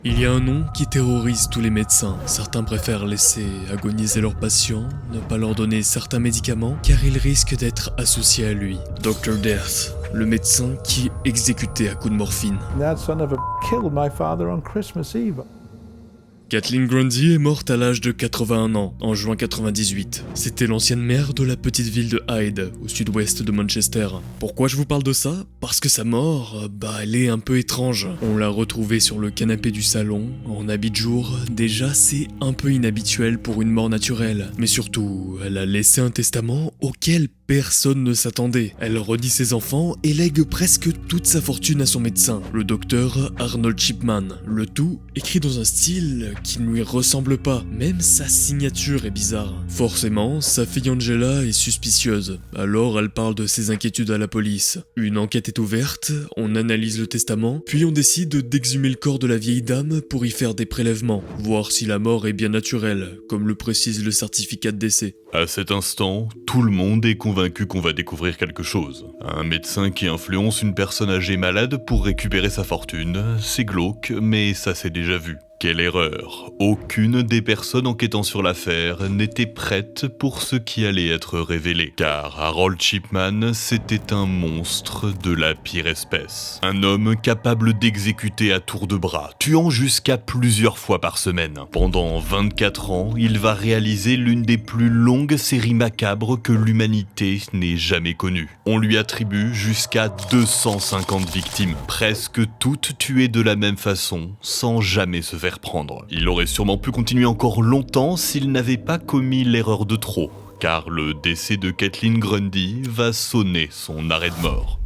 Il y a un nom qui terrorise tous les médecins. Certains préfèrent laisser agoniser leurs patients, ne pas leur donner certains médicaments, car ils risquent d'être associés à lui. Dr. Death, le médecin qui exécutait à coups de morphine. That son of a killed my father on Christmas Eve. Kathleen Grundy est morte à l'âge de 81 ans, en juin 98. C'était l'ancienne maire de la petite ville de Hyde, au sud-ouest de Manchester. Pourquoi je vous parle de ça? Parce que sa mort, elle est un peu étrange. On l'a retrouvée sur le canapé du salon, en habit de jour. Déjà, c'est un peu inhabituel pour une mort naturelle. Mais surtout, elle a laissé un testament auquel personne ne s'attendait. Elle redit ses enfants et lègue presque toute sa fortune à son médecin, le docteur Arnold Chipman. Le tout écrit dans un style qui ne lui ressemble pas. Même sa signature est bizarre. Forcément, sa fille Angela est suspicieuse. Alors elle parle de ses inquiétudes à la police. Une enquête est ouverte, on analyse le testament, puis on décide d'exhumer le corps de la vieille dame pour y faire des prélèvements, voir si la mort est bien naturelle, comme le précise le certificat de décès. À cet instant, tout le monde est convaincu qu'on va découvrir quelque chose. Un médecin qui influence une personne âgée malade pour récupérer sa fortune, c'est glauque, mais ça s'est déjà vu. Quelle erreur! Aucune des personnes enquêtant sur l'affaire n'était prête pour ce qui allait être révélé. Car Harold Chipman, c'était un monstre de la pire espèce. Un homme capable d'exécuter à tour de bras, tuant jusqu'à plusieurs fois par semaine. Pendant 24 ans, il va réaliser l'une des plus longues séries macabres que l'humanité n'ait jamais connues. On lui attribue jusqu'à 250 victimes, presque toutes tuées de la même façon, sans jamais se faire prendre. Il aurait sûrement pu continuer encore longtemps s'il n'avait pas commis l'erreur de trop, car le décès de Kathleen Grundy va sonner son arrêt de mort.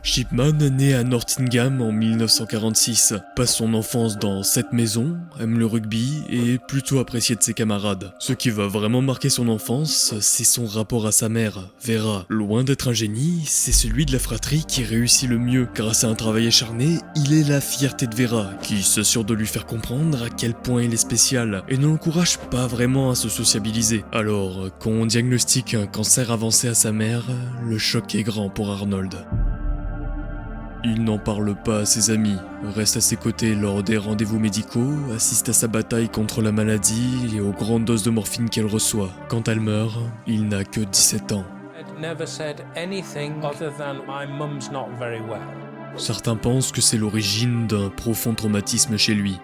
Chipman, né à Nottingham en 1946, passe son enfance dans cette maison, aime le rugby et est plutôt apprécié de ses camarades. Ce qui va vraiment marquer son enfance, c'est son rapport à sa mère, Vera. Loin d'être un génie, c'est celui de la fratrie qui réussit le mieux. Grâce à un travail acharné, il est la fierté de Vera, qui s'assure de lui faire comprendre à quel point il est spécial et ne l'encourage pas vraiment à se sociabiliser. Alors, quand on diagnostique un cancer avancé à sa mère, le choc est grand pour Arnold. Il n'en parle pas à ses amis, reste à ses côtés lors des rendez-vous médicaux, assiste à sa bataille contre la maladie et aux grandes doses de morphine qu'elle reçoit. Quand elle meurt, il n'a que 17 ans. Certains pensent que c'est l'origine d'un profond traumatisme chez lui.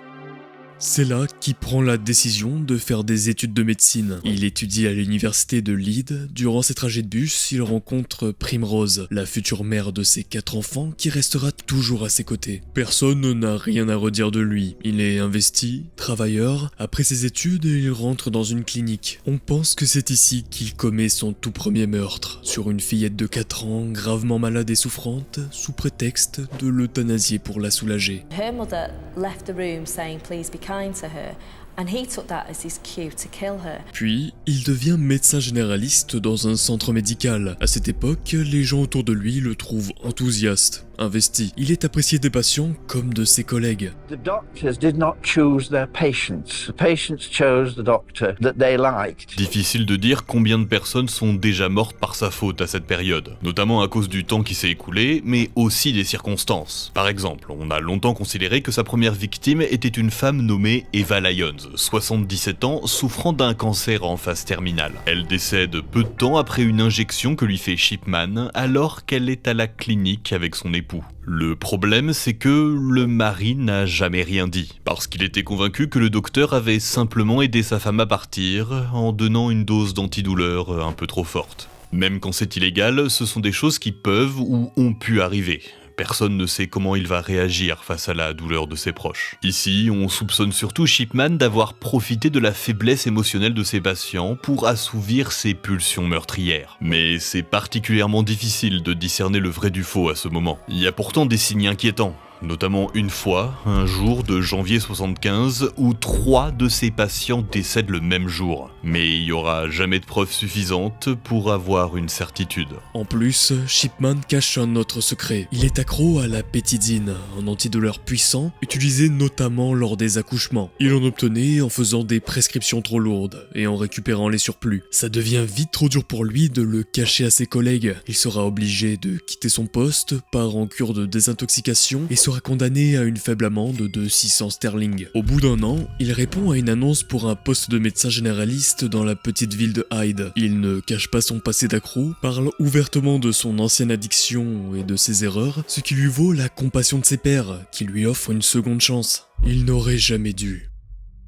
C'est là qu'il prend la décision de faire des études de médecine. Il étudie à l'université de Leeds. Durant ses trajets de bus, il rencontre Primrose, la future mère de ses 4 enfants qui restera toujours à ses côtés. Personne n'a rien à redire de lui. Il est investi, travailleur. Après ses études, il rentre dans une clinique. On pense que c'est ici qu'il commet son tout premier meurtre, sur une fillette de 4 ans, gravement malade et souffrante, sous prétexte de l'euthanasier pour la soulager. Her mother left the room saying please be kind to her, and he took that as his cue to kill her. Puis, il devient médecin généraliste dans un centre médical. À cette époque, les gens autour de lui le trouvent enthousiaste, investi. Il est apprécié des patients comme de ses collègues. The doctors did not choose their patients. The patients chose the doctor that they liked. Difficile de dire combien de personnes sont déjà mortes par sa faute à cette période, notamment à cause du temps qui s'est écoulé, mais aussi des circonstances. Par exemple, on a longtemps considéré que sa première victime était une femme nommée Eva Lyons, 77 ans, souffrant d'un cancer en phase terminale. Elle décède peu de temps après une injection que lui fait Chipman, alors qu'elle est à la clinique avec son époux. Le problème, c'est que le mari n'a jamais rien dit, parce qu'il était convaincu que le docteur avait simplement aidé sa femme à partir en donnant une dose d'antidouleur un peu trop forte. Même quand c'est illégal, ce sont des choses qui peuvent ou ont pu arriver. Personne ne sait comment il va réagir face à la douleur de ses proches. Ici, on soupçonne surtout Chipman d'avoir profité de la faiblesse émotionnelle de ses patients pour assouvir ses pulsions meurtrières. Mais c'est particulièrement difficile de discerner le vrai du faux à ce moment. Il y a pourtant des signes inquiétants. Notamment une fois, un jour de janvier 75, où 3 de ses patients décèdent le même jour. Mais il n'y aura jamais de preuves suffisantes pour avoir une certitude. En plus, Chipman cache un autre secret. Il est accro à la pétidine, un antidouleur puissant, utilisé notamment lors des accouchements. Il en obtenait en faisant des prescriptions trop lourdes et en récupérant les surplus. Ça devient vite trop dur pour lui de le cacher à ses collègues. Il sera obligé de quitter son poste, part en cure de désintoxication et sera condamné à une faible amende de 600 sterling. Au bout d'un an, il répond à une annonce pour un poste de médecin généraliste dans la petite ville de Hyde. Il ne cache pas son passé d'accro, parle ouvertement de son ancienne addiction et de ses erreurs, ce qui lui vaut la compassion de ses pairs, qui lui offrent une seconde chance. Il n'aurait jamais dû.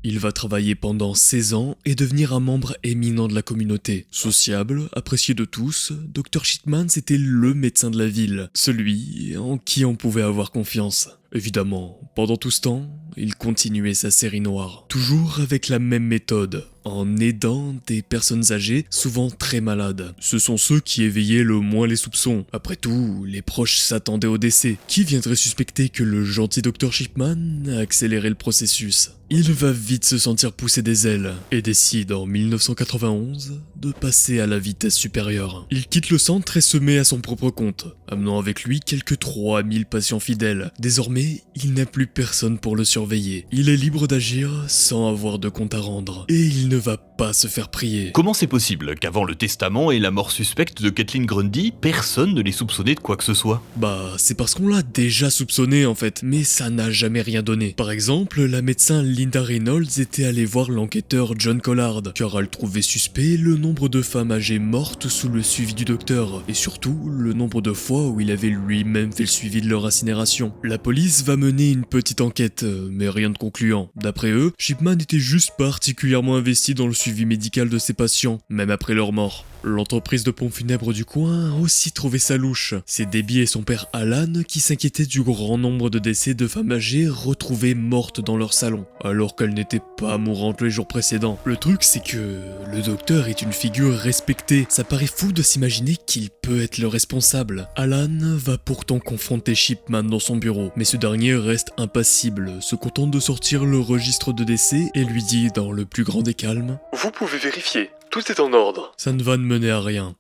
Il va travailler pendant 16 ans et devenir un membre éminent de la communauté. Sociable, apprécié de tous, Dr. Shipman c'était le médecin de la ville, celui en qui on pouvait avoir confiance. Évidemment, pendant tout ce temps, il continuait sa série noire. Toujours avec la même méthode, en aidant des personnes âgées, souvent très malades. Ce sont ceux qui éveillaient le moins les soupçons. Après tout, les proches s'attendaient au décès. Qui viendrait suspecter que le gentil Dr. Shipman a accéléré le processus ? Il va vite se sentir pousser des ailes et décide en 1991 de passer à la vitesse supérieure. Il quitte le centre et se met à son propre compte, amenant avec lui quelques 3000 patients fidèles. Désormais, il n'a plus personne pour le surveiller. Il est libre d'agir sans avoir de compte à rendre. Et il ne va pas se faire prier. Comment c'est possible qu'avant le testament et la mort suspecte de Kathleen Grundy, personne ne l'ait soupçonné de quoi que ce soit ? Bah, c'est parce qu'on l'a déjà soupçonné en fait, mais ça n'a jamais rien donné. Par exemple, la médecin Linda Reynolds était allée voir l'enquêteur John Collard, car elle trouvait suspect le nombre de femmes âgées mortes sous le suivi du docteur, et surtout le nombre de fois où il avait lui-même fait le suivi de leur incinération. La police va mener une petite enquête, mais rien de concluant. D'après eux, Shipman était juste particulièrement investi dans le suivi médical de ses patients, même après leur mort. L'entreprise de pompes funèbres du coin a aussi trouvé ça louche. C'est Debbie et son père Alan qui s'inquiétaient du grand nombre de décès de femmes âgées retrouvées mortes dans leur salon, alors qu'elles n'étaient pas mourantes les jours précédents. Le truc c'est que le docteur est une figure respectée, ça paraît fou de s'imaginer qu'il peut être le responsable. Alan va pourtant confronter Shipman dans son bureau, mais ce dernier reste impassible, se contente de sortir le registre de décès et lui dit dans le plus grand des calmes « Vous pouvez vérifier. Tout est en ordre. » Ça ne va ne mener à rien.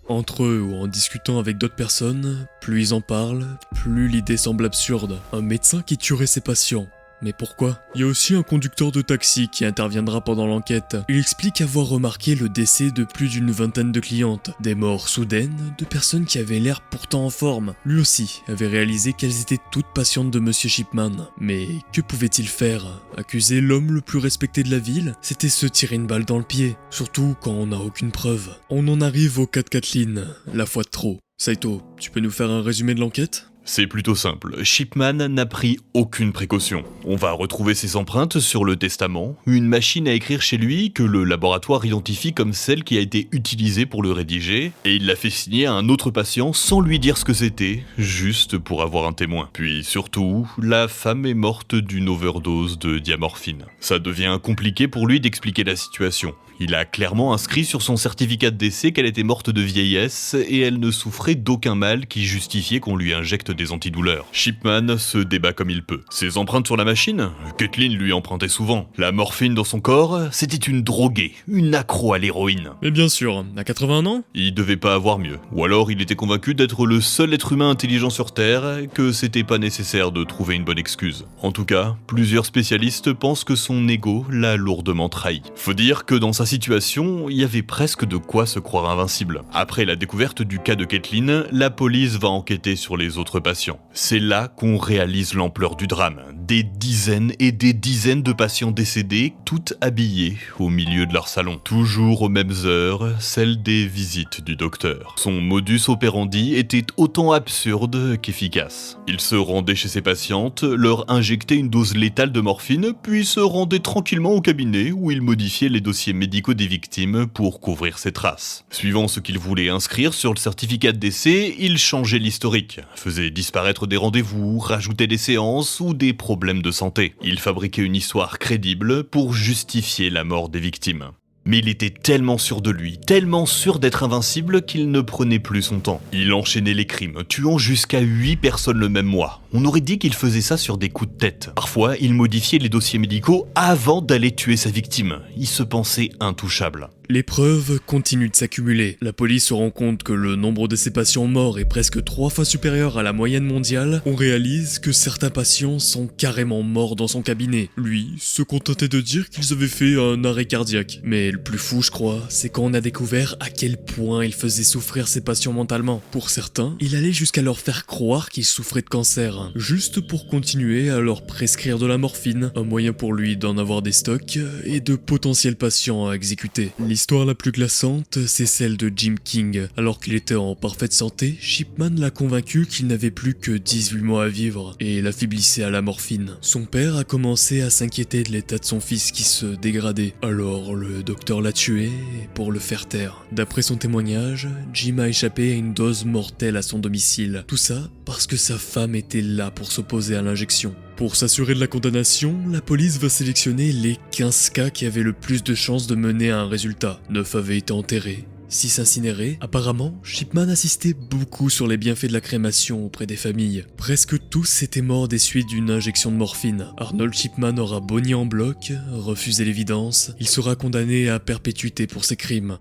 Entre eux ou en discutant avec d'autres personnes, plus ils en parlent, plus l'idée semble absurde. Un médecin qui tuerait ses patients. Mais pourquoi ? Il y a aussi un conducteur de taxi qui interviendra pendant l'enquête. Il explique avoir remarqué le décès de plus d'une vingtaine de clientes. Des morts soudaines de personnes qui avaient l'air pourtant en forme. Lui aussi avait réalisé qu'elles étaient toutes patientes de Monsieur Shipman. Mais que pouvait-il faire ? Accuser l'homme le plus respecté de la ville ? C'était se tirer une balle dans le pied. Surtout quand on n'a aucune preuve. On en arrive au cas de Kathleen, la fois de trop. Saito, tu peux nous faire un résumé de l'enquête ? C'est plutôt simple, Shipman n'a pris aucune précaution. On va retrouver ses empreintes sur le testament, une machine à écrire chez lui que le laboratoire identifie comme celle qui a été utilisée pour le rédiger, et il l'a fait signer à un autre patient sans lui dire ce que c'était, juste pour avoir un témoin. Puis surtout, la femme est morte d'une overdose de diamorphine. Ça devient compliqué pour lui d'expliquer la situation. Il a clairement inscrit sur son certificat de décès qu'elle était morte de vieillesse et elle ne souffrait d'aucun mal qui justifiait qu'on lui injecte des antidouleurs. Shipman se débat comme il peut. Ses empreintes sur la machine ? Kathleen lui empruntait souvent. La morphine dans son corps ? C'était une droguée, une accro à l'héroïne. Mais bien sûr, à 81 ans ? Il devait pas avoir mieux. Ou alors il était convaincu d'être le seul être humain intelligent sur Terre et que c'était pas nécessaire de trouver une bonne excuse. En tout cas, plusieurs spécialistes pensent que son ego l'a lourdement trahi. Faut dire que dans sa situation, il y avait presque de quoi se croire invincible. Après la découverte du cas de Kathleen, la police va enquêter sur les autres patients. C'est là qu'on réalise l'ampleur du drame. Des dizaines et des dizaines de patients décédés, toutes habillées au milieu de leur salon. Toujours aux mêmes heures, celles des visites du docteur. Son modus operandi était autant absurde qu'efficace. Il se rendait chez ses patientes, leur injectait une dose létale de morphine, puis se rendait tranquillement au cabinet où il modifiait les dossiers médicaux des victimes pour couvrir ses traces. Suivant ce qu'il voulait inscrire sur le certificat de décès, il changeait l'historique, faisait disparaître des rendez-vous, rajoutait des séances ou des problèmes de santé. Il fabriquait une histoire crédible pour justifier la mort des victimes. Mais il était tellement sûr de lui, tellement sûr d'être invincible qu'il ne prenait plus son temps. Il enchaînait les crimes, tuant jusqu'à 8 personnes le même mois. On aurait dit qu'il faisait ça sur des coups de tête. Parfois, il modifiait les dossiers médicaux avant d'aller tuer sa victime. Il se pensait intouchable. Les preuves continuent de s'accumuler. La police se rend compte que le nombre de ces patients morts est presque 3 fois supérieur à la moyenne mondiale. On réalise que certains patients sont carrément morts dans son cabinet. Lui se contentait de dire qu'ils avaient fait un arrêt cardiaque. Mais le plus fou, je crois, c'est quand on a découvert à quel point il faisait souffrir ses patients mentalement. Pour certains, il allait jusqu'à leur faire croire qu'ils souffraient de cancer. père, juste pour continuer à leur prescrire de la morphine, un moyen pour lui d'en avoir des stocks et de potentiels patients à exécuter. L'histoire la plus glaçante, c'est celle de Jim King. Alors qu'il était en parfaite santé, Shipman l'a convaincu qu'il n'avait plus que 18 mois à vivre et l'affaiblissait à la morphine. Son père a commencé à s'inquiéter de l'état de son fils qui se dégradait. Alors le docteur l'a tué pour le faire taire. D'après son témoignage, Jim a échappé à une dose mortelle à son domicile. Tout ça parce que sa femme était là pour s'opposer à l'injection. Pour s'assurer de la condamnation, la police va sélectionner les 15 cas qui avaient le plus de chances de mener à un résultat. 9 avaient été enterrés, 6 incinérés. Apparemment, Shipman insistait beaucoup sur les bienfaits de la crémation auprès des familles. Presque tous étaient morts des suites d'une injection de morphine. Arnold Shipman aura boni en bloc, refusé l'évidence. Il sera condamné à perpétuité pour ses crimes.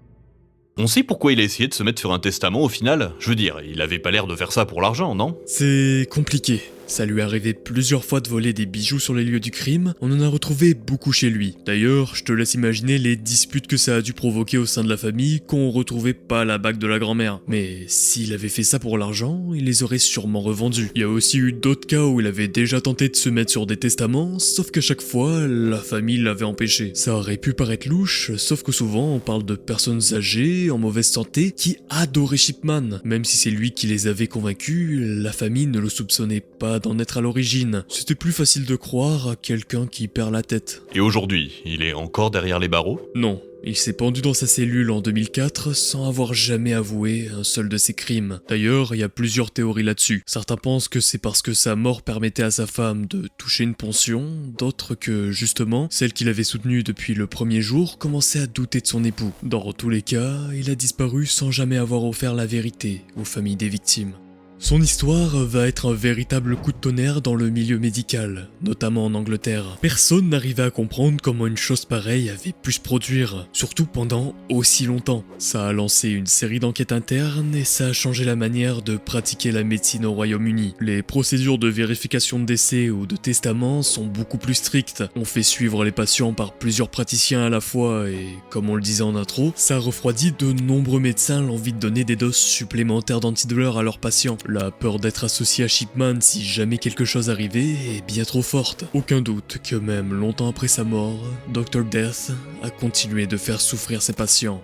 On sait pourquoi il a essayé de se mettre sur un testament au final. Je veux dire, il avait pas l'air de faire ça pour l'argent, non? C'est compliqué. Ça lui est arrivé plusieurs fois de voler des bijoux sur les lieux du crime, on en a retrouvé beaucoup chez lui. D'ailleurs, je te laisse imaginer les disputes que ça a dû provoquer au sein de la famille quand on retrouvait pas la bague de la grand-mère. Mais s'il avait fait ça pour l'argent, il les aurait sûrement revendus. Il y a aussi eu d'autres cas où il avait déjà tenté de se mettre sur des testaments, sauf qu'à chaque fois, la famille l'avait empêché. Ça aurait pu paraître louche, sauf que souvent on parle de personnes âgées, en mauvaise santé, qui adoraient Shipman. Même si c'est lui qui les avait convaincus, la famille ne le soupçonnait pas d'en être à l'origine. C'était plus facile de croire à quelqu'un qui perd la tête. Et aujourd'hui, il est encore derrière les barreaux? Non, il s'est pendu dans sa cellule en 2004 sans avoir jamais avoué un seul de ses crimes. D'ailleurs, il y a plusieurs théories là-dessus. Certains pensent que c'est parce que sa mort permettait à sa femme de toucher une pension, d'autres que, justement, celle qu'il avait soutenue depuis le premier jour commençait à douter de son époux. Dans tous les cas, il a disparu sans jamais avoir offert la vérité aux familles des victimes. Son histoire va être un véritable coup de tonnerre dans le milieu médical, notamment en Angleterre. Personne n'arrivait à comprendre comment une chose pareille avait pu se produire, surtout pendant aussi longtemps. Ça a lancé une série d'enquêtes internes et ça a changé la manière de pratiquer la médecine au Royaume-Uni. Les procédures de vérification de décès ou de testament sont beaucoup plus strictes. On fait suivre les patients par plusieurs praticiens à la fois et, comme on le disait en intro, ça a refroidi de nombreux médecins l'envie de donner des doses supplémentaires d'antidouleurs à leurs patients. La peur d'être associé à Shipman si jamais quelque chose arrivait est bien trop forte. Aucun doute que même longtemps après sa mort, Dr. Death a continué de faire souffrir ses patients.